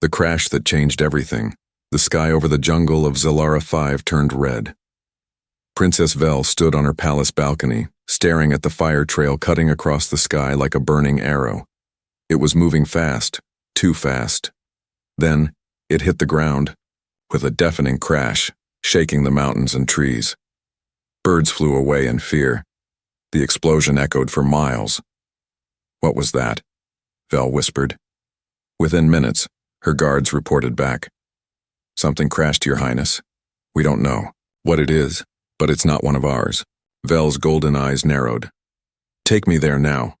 The crash that changed everything. The sky over the jungle of Zalara 5 turned red. Princess Vel stood on her palace balcony, staring at the fire trail cutting across the sky like a burning arrow. It was moving fast, too fast. Then, it hit the ground, with a deafening crash, shaking the mountains and trees. Birds flew away in fear. The explosion echoed for miles. "What was that?" Vel whispered. Within minutes, her guards reported back. "Something crashed, Your Highness. We don't know what it is, but it's not one of ours." Vel's golden eyes narrowed. "Take me there now."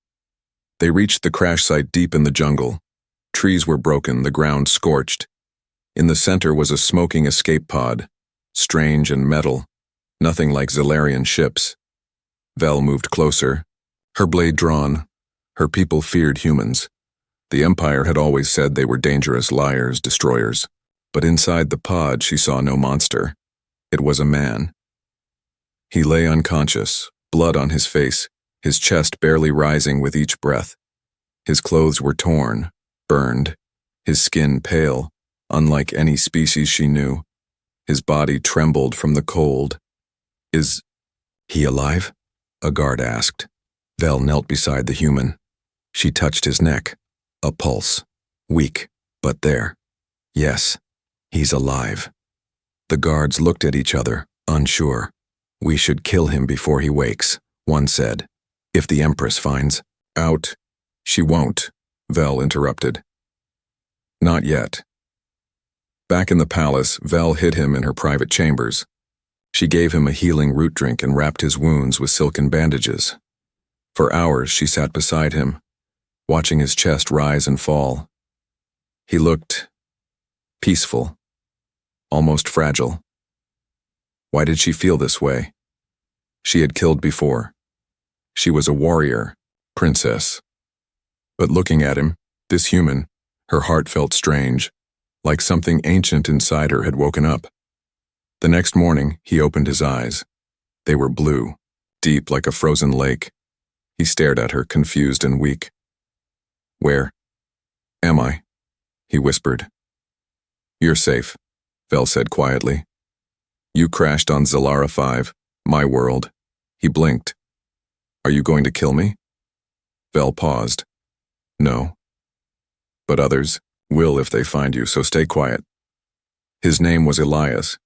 They reached the crash site deep in the jungle. Trees were broken, the ground scorched. In the center was a smoking escape pod, strange and metal, nothing like Zalarian ships. Vel moved closer, her blade drawn. Her people feared humans. The Empire had always said they were dangerous liars, destroyers. But inside the pod she saw no monster. It was a man. He lay unconscious, blood on his face, his chest barely rising with each breath. His clothes were torn, burned, his skin pale, unlike any species she knew. His body trembled from the cold. "Is he alive?" a guard asked. Vel knelt beside the human. She touched his neck. A pulse. Weak, but there. "Yes, he's alive." The guards looked at each other, unsure. "We should kill him before he wakes," one said. "If the Empress finds out." "She won't," Vel interrupted. "Not yet." Back in the palace, Vel hid him in her private chambers. She gave him a healing root drink and wrapped his wounds with silken bandages. For hours she sat beside him, watching his chest rise and fall. He looked peaceful, almost fragile. Why did she feel this way? She had killed before. She was a warrior, princess. But looking at him, this human, her heart felt strange, like something ancient inside her had woken up. The next morning, he opened his eyes. They were blue, deep like a frozen lake. He stared at her, confused and weak. "Where am I?" he whispered. "You're safe," Vel said quietly. "You crashed on Zalara 5, my world." He blinked. "Are you going to kill me?" Vel paused. "No. But others will if they find you, so stay quiet." His name was Elias,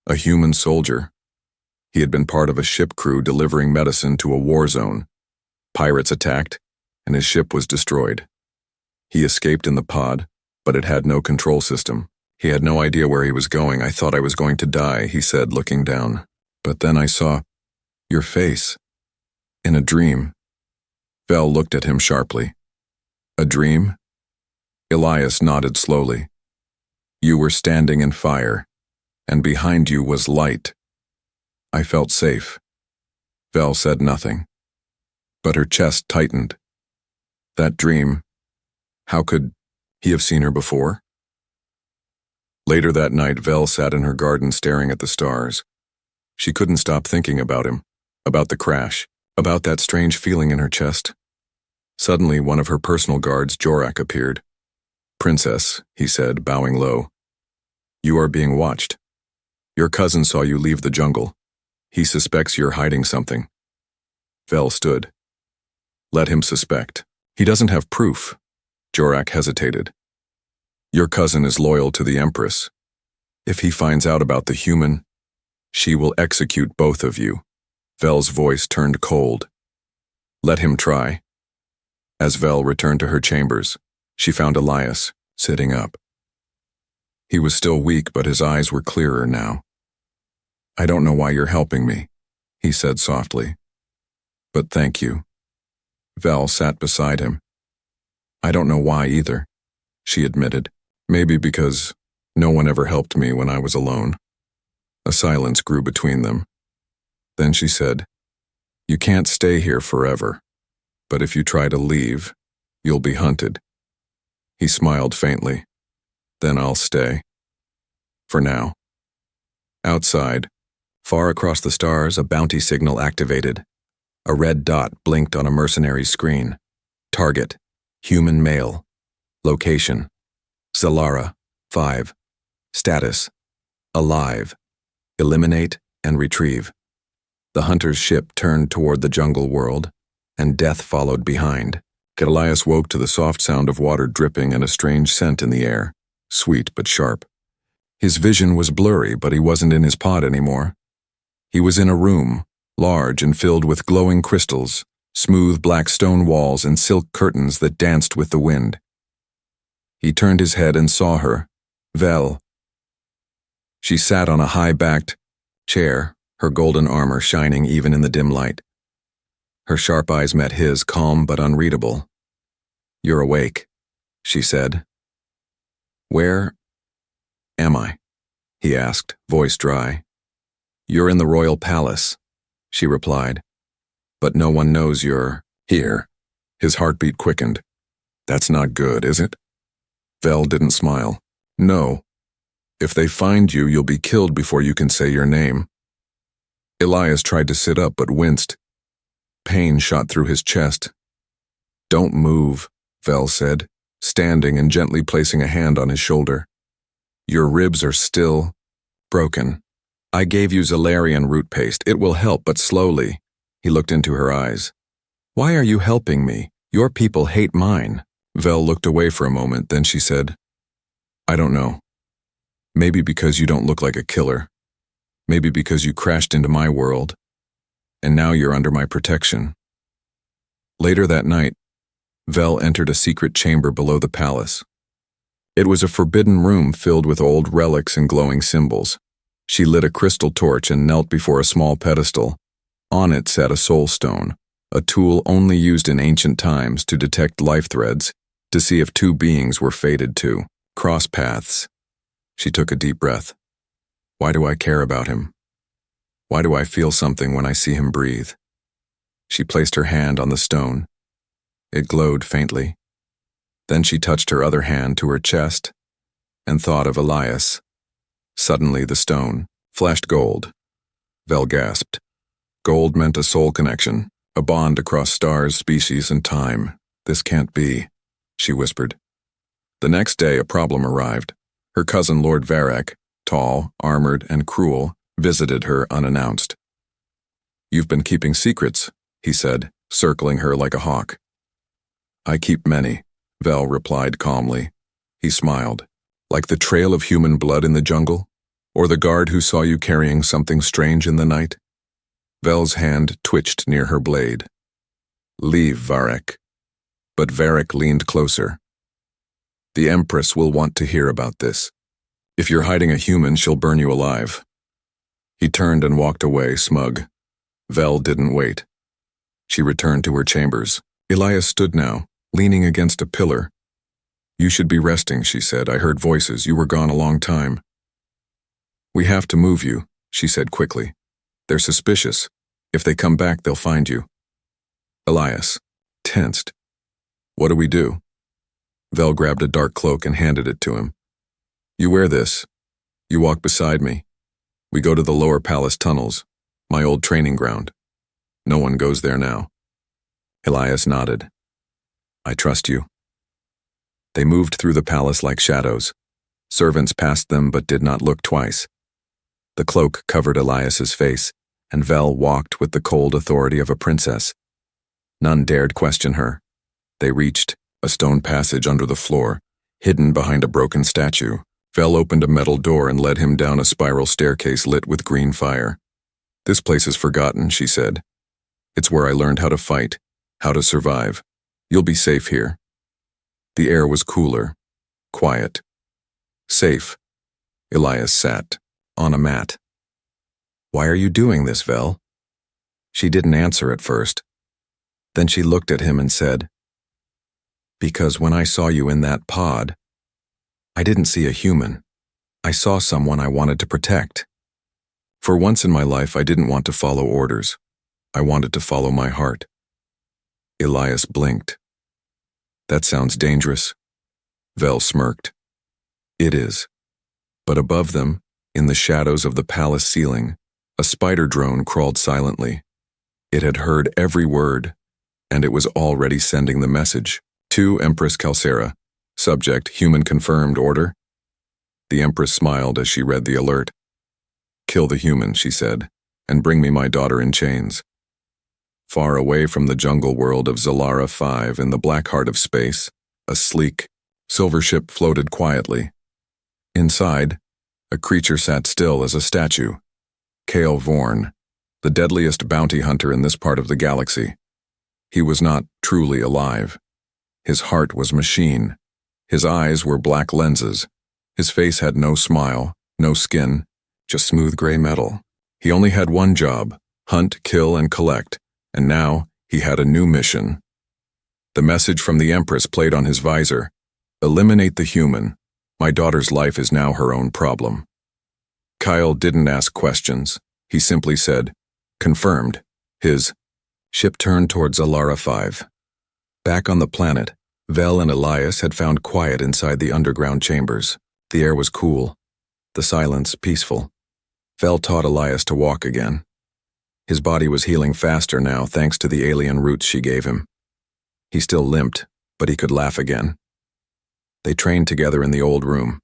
a human soldier. He had been part of a ship crew delivering medicine to a war zone. Pirates attacked, and his ship was destroyed. He escaped in the pod, but it had no control system. He had no idea where he was going. "I thought I was going to die," he said, looking down. "But then I saw your face. In a dream." Vel looked at him sharply. "A dream?" Elias nodded slowly. "You were standing in fire, and behind you was light. I felt safe." Vel said nothing, but her chest tightened. That dream, how could he have seen her before? Later that night, Vel sat in her garden staring at the stars. She couldn't stop thinking about him, about the crash, about that strange feeling in her chest. Suddenly, one of her personal guards, Jorak, appeared. "Princess," he said, bowing low. "You are being watched. Your cousin saw you leave the jungle. He suspects you're hiding something." Vel stood. "Let him suspect. He doesn't have proof." Jorak hesitated. "Your cousin is loyal to the Empress. If he finds out about the human, she will execute both of you." Vel's voice turned cold. "Let him try." As Vel returned to her chambers, she found Elias, sitting up. He was still weak, but his eyes were clearer now. "I don't know why you're helping me," he said softly. "But thank you." Vel sat beside him. "I don't know why either," she admitted. "Maybe because no one ever helped me when I was alone." A silence grew between them. Then she said, "You can't stay here forever, but if you try to leave, you'll be hunted." He smiled faintly. "Then I'll stay. For now." Outside, far across the stars, a bounty signal activated. A red dot blinked on a mercenary screen. Target: human male. Location: Zalara, 5. Status: alive. Eliminate and retrieve. The hunter's ship turned toward the jungle world, and death followed behind. Elias woke to the soft sound of water dripping and a strange scent in the air, sweet but sharp. His vision was blurry, but he wasn't in his pod anymore. He was in a room, large and filled with glowing crystals, smooth black stone walls and silk curtains that danced with the wind. He turned his head and saw her, Vel. She sat on a high-backed chair, her golden armor shining even in the dim light. Her sharp eyes met his, calm but unreadable. "You're awake," she said. "Where am I?" he asked, voice dry. "You're in the royal palace," she replied. "But no one knows you're here." His heartbeat quickened. "That's not good, is it?" Vel didn't smile. "No. If they find you, you'll be killed before you can say your name." Elias tried to sit up but winced. Pain shot through his chest. "Don't move," Vel said, standing and gently placing a hand on his shoulder. "Your ribs are still broken. I gave you Zalarian root paste. It will help, but slowly." He looked into her eyes. "Why are you helping me? Your people hate mine." Vel looked away for a moment, then she said, "I don't know. Maybe because you don't look like a killer. Maybe because you crashed into my world, and now you're under my protection." Later that night, Vel entered a secret chamber below the palace. It was a forbidden room filled with old relics and glowing symbols. She lit a crystal torch and knelt before a small pedestal. On it sat a soul stone, a tool only used in ancient times to detect life threads, to see if two beings were fated to cross paths. She took a deep breath. Why do I care about him? Why do I feel something when I see him breathe? She placed her hand on the stone. It glowed faintly. Then she touched her other hand to her chest and thought of Elias. Suddenly the stone flashed gold. Vel gasped. Gold meant a soul connection, a bond across stars, species, and time. "This can't be," she whispered. The next day a problem arrived. Her cousin Lord Varek, tall, armored, and cruel, visited her unannounced. "You've been keeping secrets," he said, circling her like a hawk. "I keep many," Vel replied calmly. He smiled. "Like the trail of human blood in the jungle? Or the guard who saw you carrying something strange in the night?" Vel's hand twitched near her blade. "Leave, Varek." But Varek leaned closer. "The Empress will want to hear about this. If you're hiding a human, she'll burn you alive." He turned and walked away, smug. Vel didn't wait. She returned to her chambers. Elias stood now, leaning against a pillar. "You should be resting," she said. "I heard voices. You were gone a long time." "We have to move you," she said quickly. "They're suspicious. If they come back, they'll find you." Elias tensed. "What do we do?" Vel grabbed a dark cloak and handed it to him. "You wear this. You walk beside me. We go to the lower palace tunnels, my old training ground. No one goes there now." Elias nodded. "I trust you." They moved through the palace like shadows. Servants passed them but did not look twice. The cloak covered Elias's face, and Vel walked with the cold authority of a princess. None dared question her. They reached a stone passage under the floor, hidden behind a broken statue. Vel opened a metal door and led him down a spiral staircase lit with green fire. "This place is forgotten," she said. "It's where I learned how to fight, how to survive. You'll be safe here." The air was cooler, quiet, safe. Elias sat on a mat. "Why are you doing this, Vel?" She didn't answer at first. Then she looked at him and said, "Because when I saw you in that pod, I didn't see a human. I saw someone I wanted to protect. For once in my life, I didn't want to follow orders. I wanted to follow my heart." Elias blinked. "That sounds dangerous." Vel smirked. "It is." But above them, in the shadows of the palace ceiling, a spider drone crawled silently. It had heard every word, and it was already sending the message. "To Empress Calcera, Subject, human confirmed, order. The Empress smiled as she read the alert. Kill the human, she said, and bring me my daughter in chains. Far away from the jungle world of Zalara 5 in the black heart of space, a sleek, silver ship floated quietly. Inside, a creature sat still as a statue. Kale Vorn, the deadliest bounty hunter in this part of the galaxy. He was not truly alive. His heart was machine. His eyes were black lenses. His face had no smile, no skin, just smooth gray metal. He only had one job: hunt, kill, and collect, and now he had a new mission. The message from the Empress played on his visor. Eliminate the human. My daughter's life is now her own problem. Kyle didn't ask questions. He simply said, confirmed. His ship turned towards Zalara 5. Back on the planet, Vel and Elias had found quiet inside the underground chambers. The air was cool, the silence peaceful. Vel taught Elias to walk again. His body was healing faster now thanks to the alien roots she gave him. He still limped, but he could laugh again. They trained together in the old room.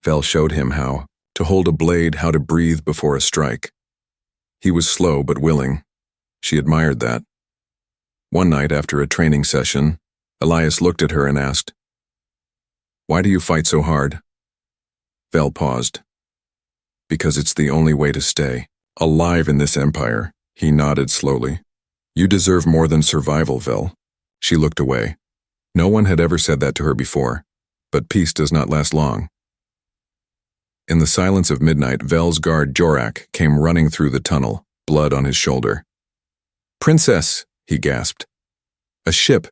Vel showed him how to hold a blade, how to breathe before a strike. He was slow but willing. She admired that. One night after a training session, Elias looked at her and asked, "Why do you fight so hard?" Vel paused. "Because it's the only way to stay alive in this empire," he nodded slowly. "You deserve more than survival, Vel." She looked away. No one had ever said that to her before, but peace does not last long. In the silence of midnight, Vel's guard Jorak came running through the tunnel, blood on his shoulder. "Princess," he gasped. "A ship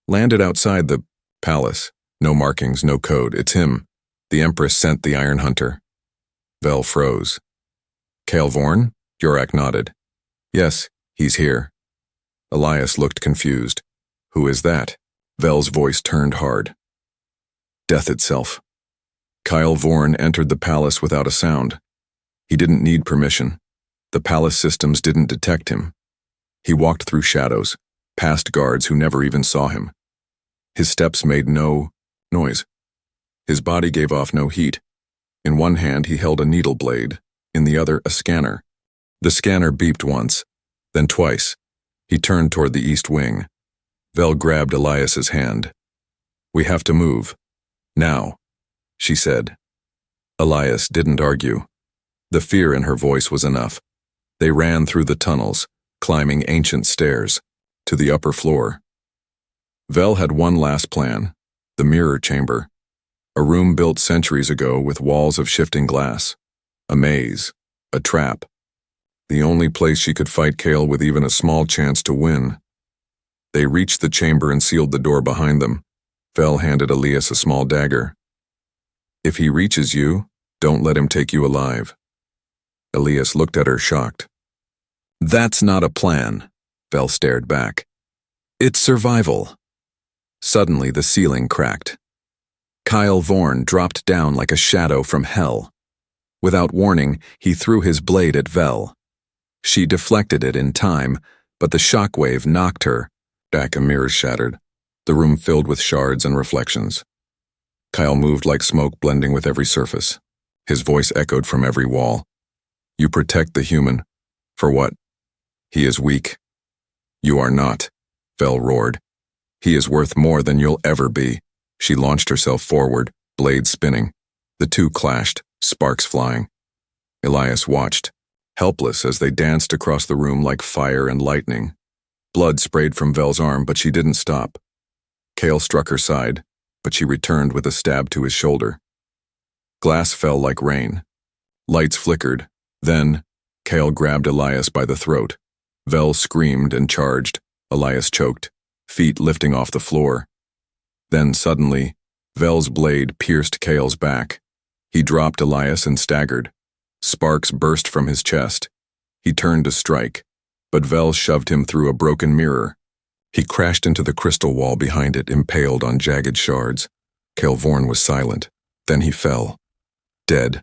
landed outside the palace. No markings, no code. It's him. The Empress sent the Iron Hunter." Vel froze. "Kale Vorn?" Jorak nodded. "Yes, he's here." Elias looked confused. "Who is that?" Vel's voice turned hard. "Death itself." Kyle Vorn entered the palace without a sound. He didn't need permission. The palace systems didn't detect him. He walked through shadows, past guards who never even saw him. His steps made no noise. His body gave off no heat. In one hand he held a needle blade, in the other a scanner. The scanner beeped once, then twice. He turned toward the east wing. Vel grabbed Elias's hand. "We have to move. Now," she said. Elias didn't argue. The fear in her voice was enough. They ran through the tunnels, climbing ancient stairs, to the upper floor. Vel had one last plan: the mirror chamber. A room built centuries ago with walls of shifting glass. A maze. A trap. The only place she could fight Kale with even a small chance to win. They reached the chamber and sealed the door behind them. Vel handed Elias a small dagger. "If he reaches you, don't let him take you alive." Elias looked at her shocked. "That's not a plan." Vel stared back. "It's survival." Suddenly the ceiling cracked. Kyle Vorn dropped down like a shadow from hell. Without warning, he threw his blade at Vel. She deflected it in time, but the shockwave knocked her back. A mirror shattered, the room filled with shards and reflections. Kyle moved like smoke, blending with every surface. His voice echoed from every wall. "You protect the human. For what? He is weak." "You are not," Vel roared. "He is worth more than you'll ever be." She launched herself forward, blade spinning. The two clashed, sparks flying. Elias watched, helpless as they danced across the room like fire and lightning. Blood sprayed from Vel's arm, but she didn't stop. Kale struck her side, but she returned with a stab to his shoulder. Glass fell like rain. Lights flickered. Then, Kale grabbed Elias by the throat. Vel screamed and charged. Elias choked, feet lifting off the floor. Then suddenly, Vel's blade pierced Kale's back. He dropped Elias and staggered. Sparks burst from his chest. He turned to strike, but Vel shoved him through a broken mirror. He crashed into the crystal wall behind it, impaled on jagged shards. Kale Vorn was silent. Then he fell. Dead.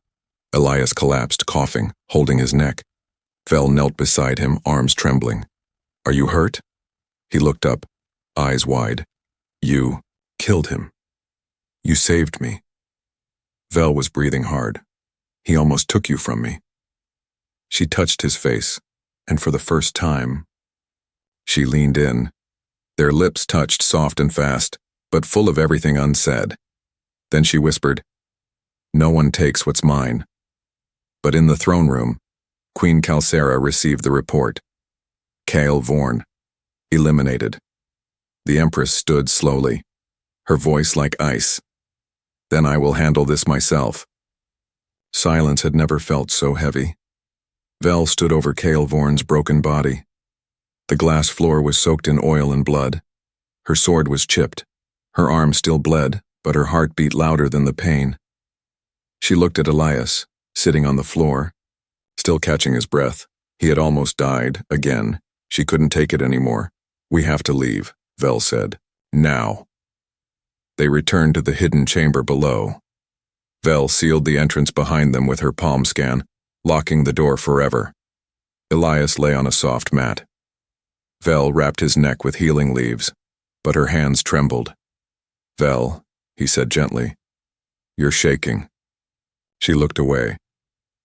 Elias collapsed, coughing, holding his neck. Vel knelt beside him, arms trembling. "Are you hurt?" He looked up, eyes wide. "You killed him." You saved me. Vel was breathing hard. He almost took you from me. She touched his face, and for the first time, she leaned in. Their lips touched soft and fast, but full of everything unsaid. Then she whispered, "No one takes what's mine." But in the throne room, Queen Kalsera received the report. Kael Vorn, eliminated. The Empress stood slowly, her voice like ice. "Then I will handle this myself." Silence had never felt so heavy. Vel stood over Kael Vorn's broken body. The glass floor was soaked in oil and blood. Her sword was chipped. Her arm still bled, but her heart beat louder than the pain. She looked at Elias, sitting on the floor, still catching his breath. He had almost died, again. She couldn't take it anymore. "We have to leave," Vel said. "Now." They returned to the hidden chamber below. Vel sealed the entrance behind them with her palm scan, locking the door forever. Elias lay on a soft mat. Vel wrapped his neck with healing leaves, but her hands trembled. "Vel," he said gently, "you're shaking." She looked away.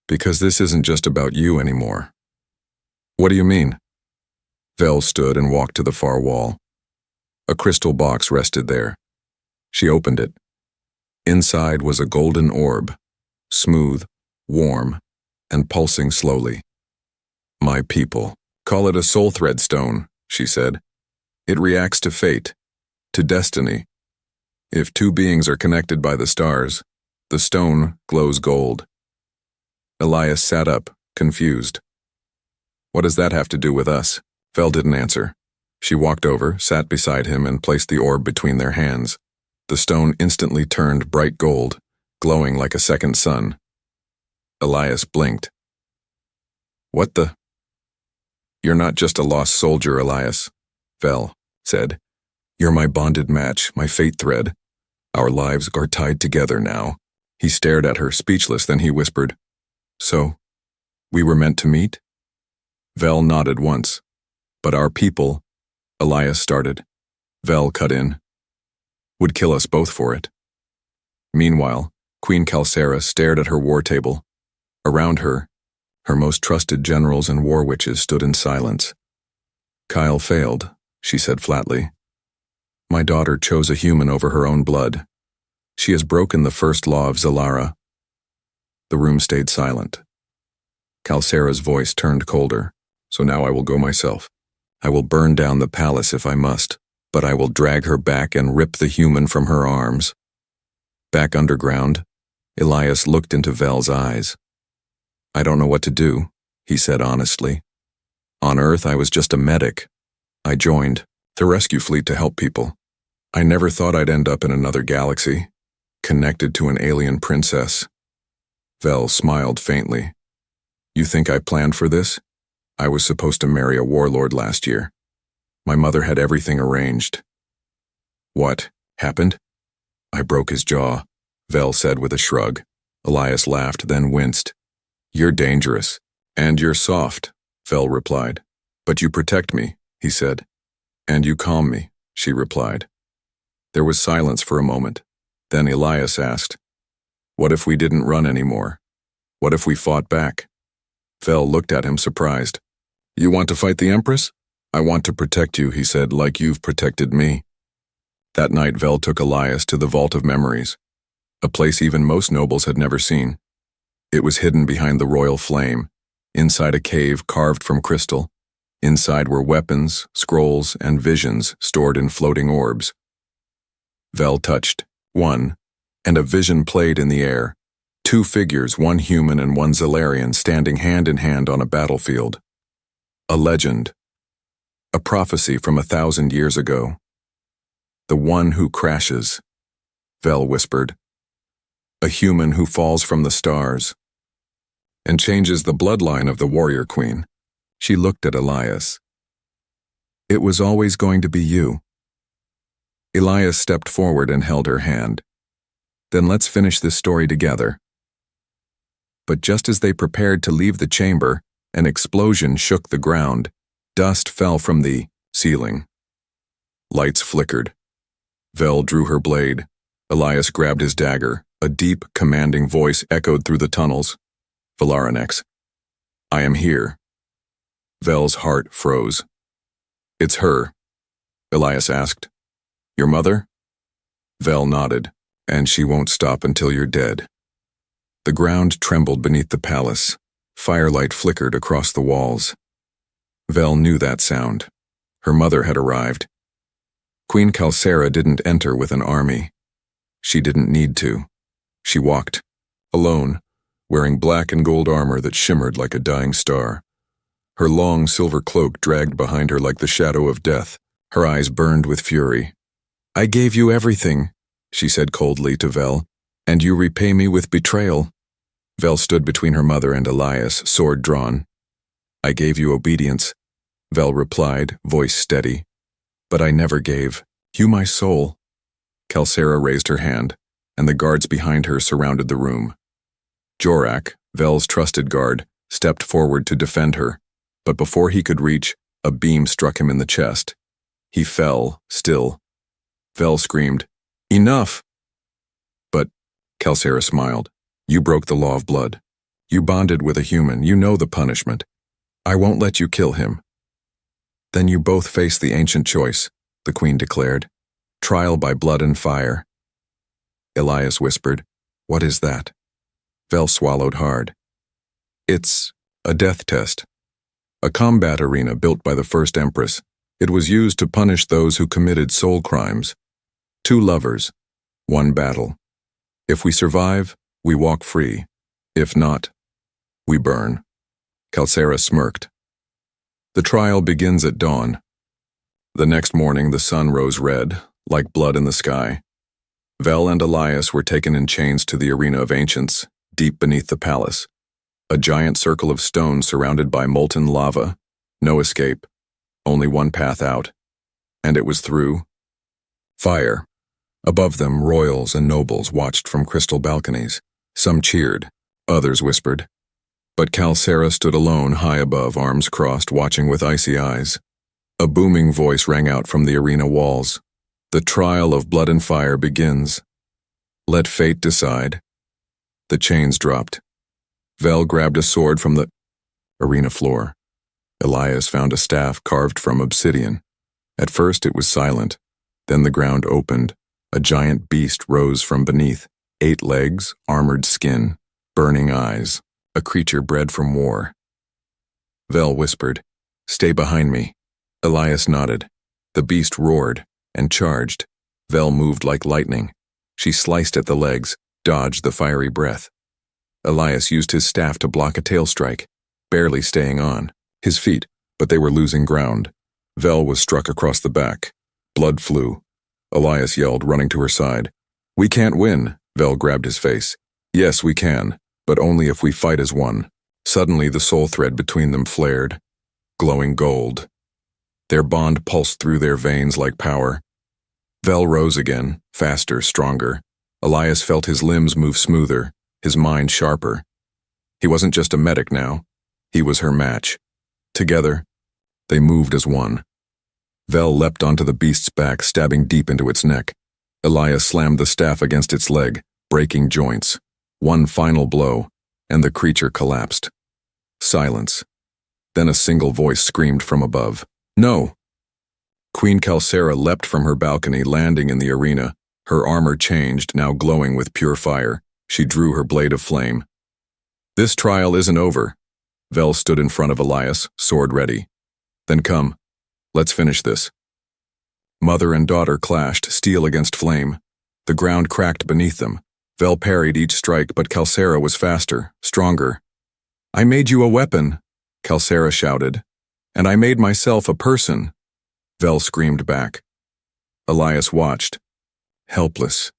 "Because this isn't just about you anymore." "What do you mean?" Vel stood and walked to the far wall. A crystal box rested there. She opened it. Inside was a golden orb, smooth, warm, and pulsing slowly. "My people. Call it a soul thread stone," she said. "It reacts to fate, to destiny. If two beings are connected by the stars, the stone glows gold." Elias sat up, confused. "What does that have to do with us?" Vel didn't answer. She walked over, sat beside him, and placed the orb between their hands. The stone instantly turned bright gold, glowing like a second sun. Elias blinked. "What the?" "You're not just a lost soldier, Elias," Vel said. "You're my bonded match, my fate thread. Our lives are tied together now." He stared at her, speechless, then he whispered, "So, we were meant to meet?" Vel nodded once. "But our people," Elias started. Vel cut in. "Would kill us both for it." Meanwhile, Queen Kalsera stared at her war table. Around her, her most trusted generals and war witches stood in silence. "Kyle failed," she said flatly. "My daughter chose a human over her own blood. She has broken the first law of Zalara." The room stayed silent. Kalsera's voice turned colder. "So now I will go myself. I will burn down the palace if I must, but I will drag her back and rip the human from her arms." Back underground, Elias looked into Vel's eyes. "I don't know what to do," he said honestly. "On Earth, I was just a medic. I joined the rescue fleet to help people. I never thought I'd end up in another galaxy, connected to an alien princess." Vel smiled faintly. "You think I planned for this? I was supposed to marry a warlord last year. My mother had everything arranged." "What happened?" "I broke his jaw," Vel said with a shrug. Elias laughed, then winced. "You're dangerous. And you're soft," Vel replied. "But you protect me," he said. "And you calm me," she replied. There was silence for a moment. Then Elias asked, "What if we didn't run anymore? What if we fought back?" Vel looked at him surprised. "You want to fight the Empress?" "I want to protect you," he said, "like you've protected me." That night Vel took Elias to the Vault of Memories, a place even most nobles had never seen. It was hidden behind the royal flame, inside a cave carved from crystal. Inside were weapons, scrolls, and visions stored in floating orbs. Vel touched one, and a vision played in the air. Two figures, one human and one Zalarian, standing hand in hand on a battlefield. A legend. A prophecy from 1,000 years ago. "The one who crashes," Vel whispered. "A human who falls from the stars and changes the bloodline of the warrior queen." She looked at Elias. "It was always going to be you." Elias stepped forward and held her hand. "Then let's finish this story together." But just as they prepared to leave the chamber, an explosion shook the ground. Dust fell from the ceiling. Lights flickered. Vel drew her blade. Elias grabbed his dagger. A deep, commanding voice echoed through the tunnels. Valaranex. I am here. Vel's heart froze. It's her, Elias asked. Your mother? Vel nodded. And she won't stop until you're dead. The ground trembled beneath the palace. Firelight flickered across the walls. Vel knew that sound. Her mother had arrived. Queen Calcera didn't enter with an army. She didn't need to. She walked, alone, wearing black and gold armor that shimmered like a dying star. Her long silver cloak dragged behind her like the shadow of death. Her eyes burned with fury. I gave you everything, she said coldly to Vel, and you repay me with betrayal. Vel stood between her mother and Elias, sword drawn. I gave you obedience, Vel replied, voice steady. But I never gave you my soul. Calcera raised her hand, and the guards behind her surrounded the room. Jorak, Vel's trusted guard, stepped forward to defend her, but before he could reach, a beam struck him in the chest. He fell, still. Vel screamed, Enough! But, Calcera smiled, you broke the law of blood. You bonded with a human, you know the punishment. I won't let you kill him. Then you both face the ancient choice, the queen declared. Trial by blood and fire. Elias whispered, What is that? Vel swallowed hard. It's a death test. A combat arena built by the first Empress. It was used to punish those who committed soul crimes. 2 lovers, 1 battle. If we survive, we walk free. If not, we burn. Calcera smirked. The trial begins at dawn. The next morning the sun rose red, like blood in the sky. Vel and Elias were taken in chains to the arena of ancients, deep beneath the palace. A giant circle of stone surrounded by molten lava. No escape. Only one path out. And it was through fire. Above them, royals and nobles watched from crystal balconies. Some cheered, others whispered. But Calcera stood alone, high above, arms crossed, watching with icy eyes. A booming voice rang out from the arena walls. The trial of blood and fire begins. Let fate decide. The chains dropped. Vel grabbed a sword from the arena floor. Elias found a staff carved from obsidian. At first it was silent. Then the ground opened. A giant beast rose from beneath. 8 legs, armored skin, burning eyes. A creature bred from war. Vel whispered, Stay behind me. Elias nodded. The beast roared and charged. Vel moved like lightning. She sliced at the legs, dodged the fiery breath. Elias used his staff to block a tail strike, barely staying on. His feet, but they were losing ground. Vel was struck across the back. Blood flew. Elias yelled, running to her side. We can't win. Vel grabbed his face. Yes, we can, but only if we fight as one. Suddenly the soul thread between them flared, glowing gold. Their bond pulsed through their veins like power. Vel rose again, faster, stronger. Elias felt his limbs move smoother, his mind sharper. He wasn't just a medic now. He was her match. Together, they moved as one. Vel leapt onto the beast's back, stabbing deep into its neck. Elias slammed the staff against its leg, breaking joints. One final blow, and the creature collapsed. Silence. Then a single voice screamed from above. No! Queen Calcera leapt from her balcony, landing in the arena. Her armor changed, now glowing with pure fire. She drew her blade of flame. This trial isn't over. Vel stood in front of Elias, sword ready. Then come. Let's finish this. Mother and daughter clashed, steel against flame. The ground cracked beneath them. Vel parried each strike, but Calcera was faster, stronger. I made you a weapon, Calcera shouted. And I made myself a person. Vel screamed back. Elias watched, helpless.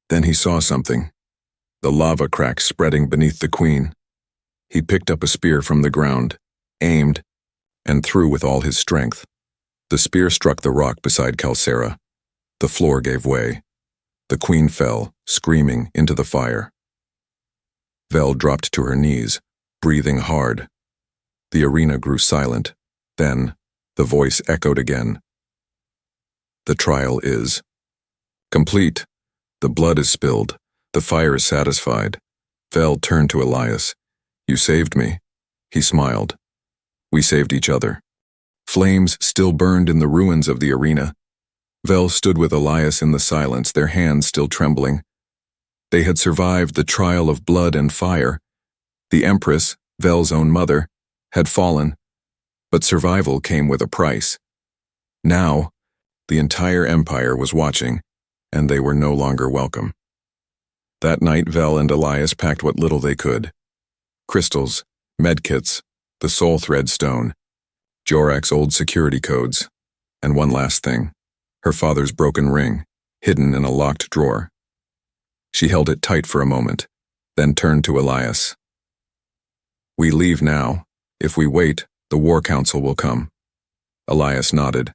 Then he saw something. The lava cracks spreading beneath the queen. He picked up a spear from the ground, aimed, and threw with all his strength. The spear struck the rock beside Calcera. The floor gave way. The queen fell, screaming, into the fire. Vel dropped to her knees, breathing hard. The arena grew silent. Then, the voice echoed again. The trial is complete. The blood is spilled. The fire is satisfied. Vel turned to Elias. You saved me. He smiled. We saved each other. Flames still burned in the ruins of the arena. Vel stood with Elias in the silence, their hands still trembling. They had survived the trial of blood and fire. The Empress, Vel's own mother, had fallen, but survival came with a price. Now, the entire empire was watching, and they were no longer welcome. That night, Vel and Elias packed what little they could. Crystals, medkits, the soul thread stone, Jorak's old security codes, and one last thing, her father's broken ring, hidden in a locked drawer. She held it tight for a moment, then turned to Elias. We leave now. If we wait, the War Council will come. Elias nodded.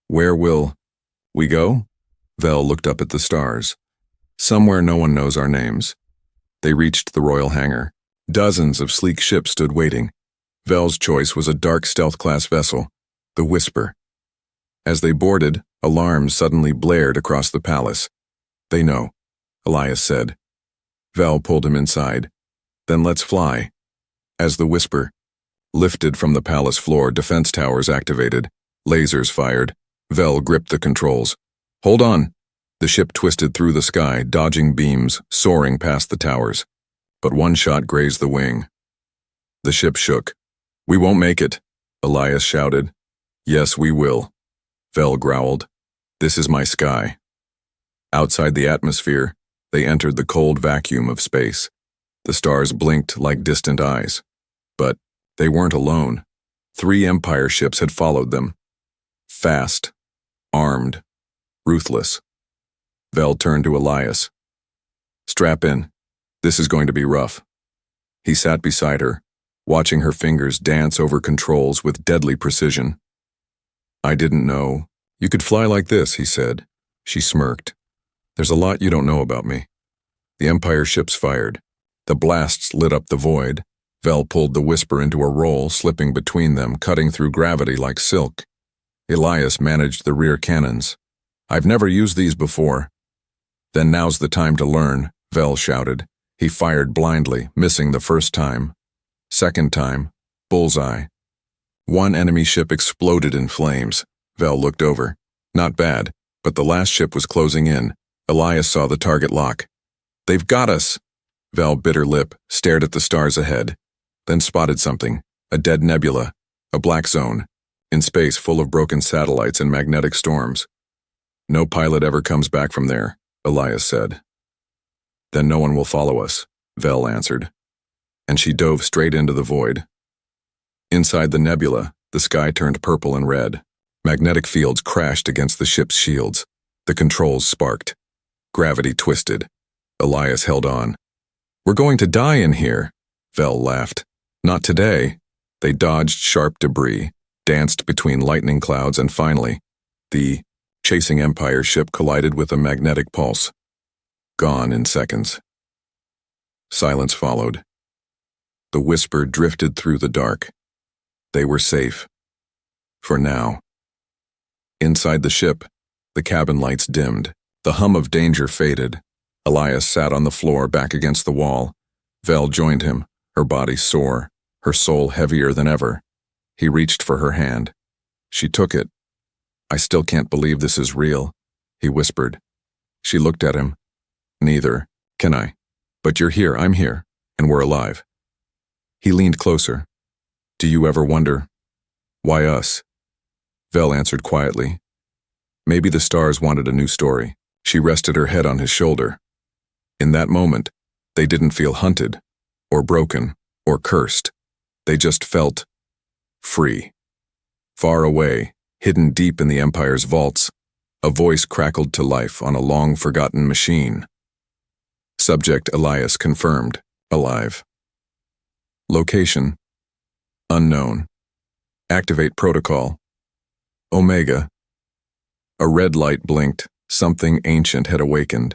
Where will we go? Vel looked up at the stars. Somewhere no one knows our names. They reached the royal hangar. Dozens of sleek ships stood waiting. Vel's choice was a dark stealth-class vessel, the Whisper. As they boarded, alarms suddenly blared across the palace. They know, Elias said. Vel pulled him inside. Then let's fly. As the Whisper lifted from the palace floor, defense towers activated. Lasers fired. Vel gripped the controls. Hold on. The ship twisted through the sky, dodging beams, soaring past the towers. But one shot grazed the wing. The ship shook. We won't make it, Elias shouted. Yes, we will, Vel growled. This is my sky. Outside the atmosphere, they entered the cold vacuum of space. The stars blinked like distant eyes. But they weren't alone. 3 Empire ships had followed them. Fast, armed, ruthless. Vel turned to Elias. Strap in. This is going to be rough. He sat beside her, watching her fingers dance over controls with deadly precision. I didn't know. You could fly like this, he said. She smirked. There's a lot you don't know about me. The Empire ships fired. The blasts lit up the void. Vel pulled the Whisper into a roll, slipping between them, cutting through gravity like silk. Elias managed the rear cannons. I've never used these before. Then now's the time to learn, Vel shouted. He fired blindly, missing the first time. Second time, bullseye. One enemy ship exploded in flames. Vel looked over. Not bad, but the last ship was closing in. Elias saw the target lock. They've got us! Vel bit her lip, stared at the stars ahead, then spotted something, a dead nebula, a black zone, in space full of broken satellites and magnetic storms. No pilot ever comes back from there, Elias said. Then no one will follow us, Vel answered. And she dove straight into the void. Inside the nebula, the sky turned purple and red. Magnetic fields crashed against the ship's shields. The controls sparked. Gravity twisted. Elias held on. We're going to die in here, Vel laughed. Not today. They dodged sharp debris, danced between lightning clouds, and finally, the chasing Empire ship collided with a magnetic pulse. Gone in seconds. Silence followed. The Whisper drifted through the dark. They were safe. For now. Inside the ship, the cabin lights dimmed. The hum of danger faded. Elias sat on the floor, back against the wall. Vel joined him, her body sore, her soul heavier than ever. He reached for her hand. She took it. I still can't believe this is real, he whispered. She looked at him. Neither can I. But you're here, I'm here, and we're alive. He leaned closer. Do you ever wonder, why us? Vel answered quietly. Maybe the stars wanted a new story. She rested her head on his shoulder. In that moment, they didn't feel hunted, or broken, or cursed. They just felt free. Far away, hidden deep in the Empire's vaults, a voice crackled to life on a long-forgotten machine. Subject Elias confirmed, alive. Location, unknown. Activate protocol. Omega. A red light blinked. Something ancient had awakened.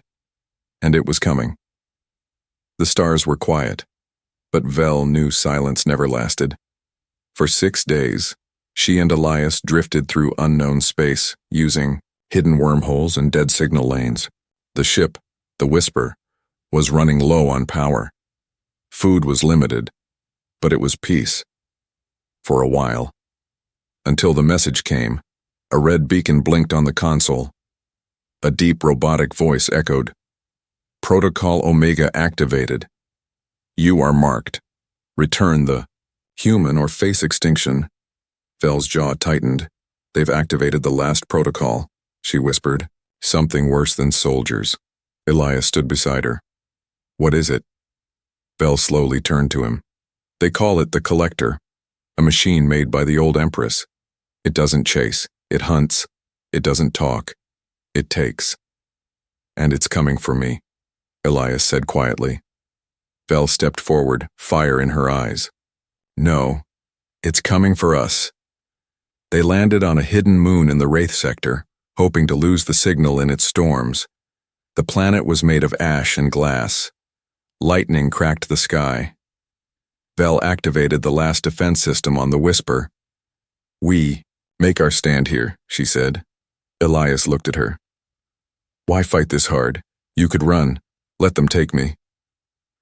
And it was coming. The stars were quiet, but Vel knew silence never lasted. For 6 days, she and Elias drifted through unknown space, using hidden wormholes and dead signal lanes. The ship, The Whisper was running low on power. Food was limited, but it was peace. For a while. Until the message came. A red beacon blinked on the console. A deep robotic voice echoed. Protocol Omega activated. You are marked. Return the human or face extinction. Vel's jaw tightened. They've activated the last protocol, she whispered. Something worse than soldiers. Elias stood beside her. What is it? Vel slowly turned to him. They call it the Collector, a machine made by the old Empress. It doesn't chase, it hunts. It doesn't talk, it takes. And it's coming for me, Elias said quietly. Vel stepped forward, fire in her eyes. No, it's coming for us. They landed on a hidden moon in the Wraith sector, hoping to lose the signal in its storms. The planet was made of ash and glass. Lightning cracked the sky. Vel activated the last defense system on the Whisper. We make our stand here, she said. Elias looked at her. Why fight this hard? You could run. Let them take me.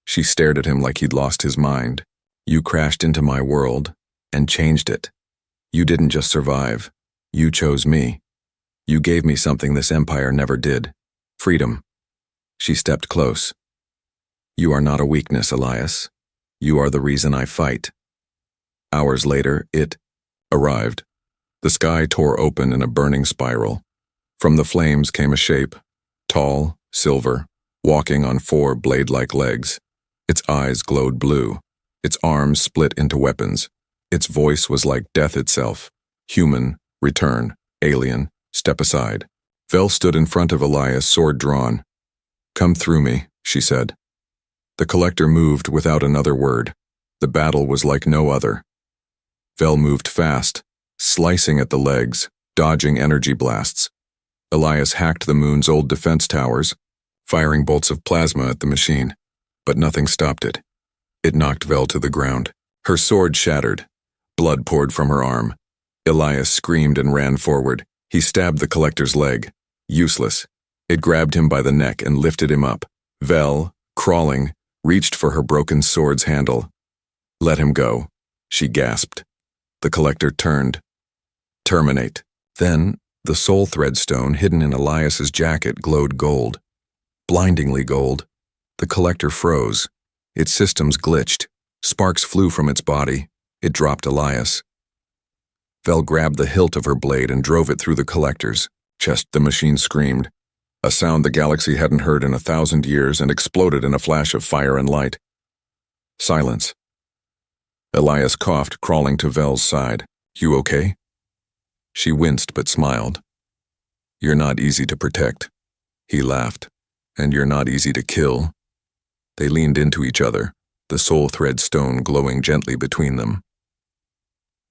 She stared at him like he'd lost his mind. You crashed into my world and changed it. You didn't just survive. You chose me. You gave me something this empire never did. Freedom. She stepped close. You are not a weakness, Elias. You are the reason I fight. Hours later, it arrived. The sky tore open in a burning spiral. From the flames came a shape, tall, silver, walking on 4 blade-like legs. Its eyes glowed blue. Its arms split into weapons. Its voice was like death itself. Human, return. Alien, step aside. Vel stood in front of Elias, sword drawn. Come through me, she said. The Collector moved without another word. The battle was like no other. Vel moved fast, slicing at the legs, dodging energy blasts. Elias hacked the moon's old defense towers, firing bolts of plasma at the machine. But nothing stopped it. It knocked Vel to the ground. Her sword shattered. Blood poured from her arm. Elias screamed and ran forward. He stabbed the Collector's leg. Useless. It grabbed him by the neck and lifted him up. Vel, crawling, reached for her broken sword's handle. Let him go, she gasped. The Collector turned. Terminate. Then, the soul thread stone hidden in Elias's jacket glowed gold. Blindingly gold. The Collector froze. Its systems glitched. Sparks flew from its body. It dropped Elias. Vel grabbed the hilt of her blade and drove it through the Collector's chest. The machine screamed, a sound the galaxy hadn't heard in 1,000 years, and exploded in a flash of fire and light. Silence. Elias coughed, crawling to Vel's side. You okay? She winced but smiled. You're not easy to protect. He laughed. And you're not easy to kill. They leaned into each other, the soul thread stone glowing gently between them.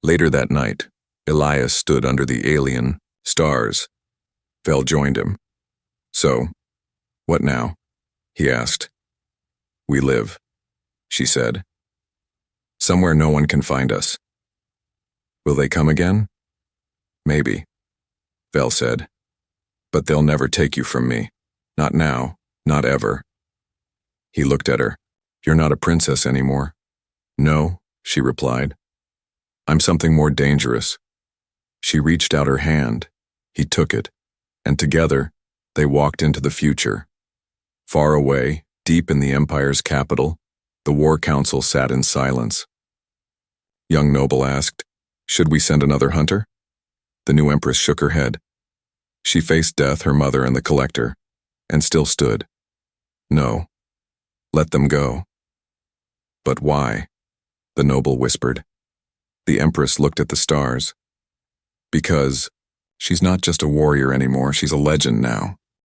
Later that night, Elias stood under the alien stars. Vel joined him. So, what now? He asked. We live, she said. Somewhere no one can find us. Will they come again? Maybe, Vel said. But they'll never take you from me. Not now, not ever. He looked at her. You're not a princess anymore. No, she replied. I'm something more dangerous. She reached out her hand. He took it, and together, they walked into the future. Far away, deep in the Empire's capital, the War Council sat in silence. Young Noble asked, Should we send another hunter? The new Empress shook her head. She faced death, her mother, and the Collector, and still stood. No. Let them go. But why? The Noble whispered. The Empress looked at the stars. Because she's not just a warrior anymore, she's a legend now.